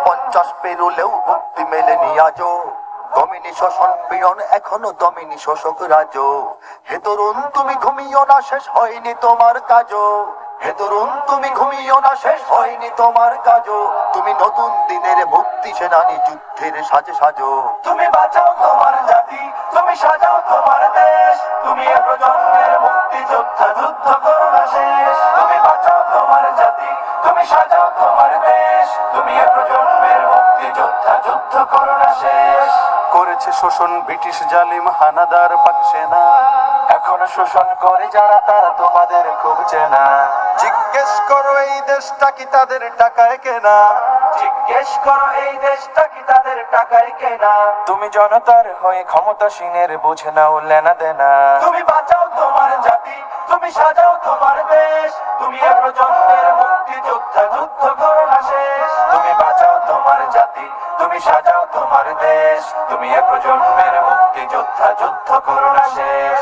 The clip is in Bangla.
50 পেরুলেও মুক্তি মেলেনি আজও। দমিনী শোষণ পীড়ন এখনো দমিনী শোষক রাজ। হে তরুণ তুমি ঘুমিও না, শেষ হয়নি তোমার কাজও। হে তরুণ তুমি ঘুমিও না, শেষ হয়নি তোমার কাজও। তুমি নতুন দিনের মুক্তি সেনানী, যুদ্ধের সাজে সাজো। তুমি বাঁচাও তোমার জাতি, তুমি সাজাও তোমার দেশ। তুমি এ প্রজন্মের মুক্তি যোদ্ধা, যুদ্ধ করো না শেষ। তুমি বাঁচাও তোমার জাতি, তুমি সাজাও তোমার দেশ। তুমি এ প্রজন্মের মুক্তি যোদ্ধা, যুদ্ধ করো না শেষ। করেছে শোষণ ব্রিটিশ জালিম হানাদার পাক সেনা। এখনো শোষণ করে যারা, তারা তোমাদের খুব চেনা। জিজ্ঞেস করো এই দেশটা কি তাদের টাকায় কেনা। জিজ্ঞেস করো এই দেশটা কি তাদের টাকায় কেনা। তুমি জনতার হয়ে ক্ষমতাসীনের বুঝে নাও লেনা দেনা। তুমি বাঁচাও তোমার জাতি, তুমি সাজাও তোমার দেশ। তুমি এ প্রজন্মের মুক্তি যোদ্ধা, যুদ্ধ করো না শেষ। তুমি বাঁচাও তোমার জাতি, তুমি সাজাও তোমার দেশ। তুমি এ প্রজন্মের মুক্তি যোদ্ধা, যুদ্ধ করো না শেষ।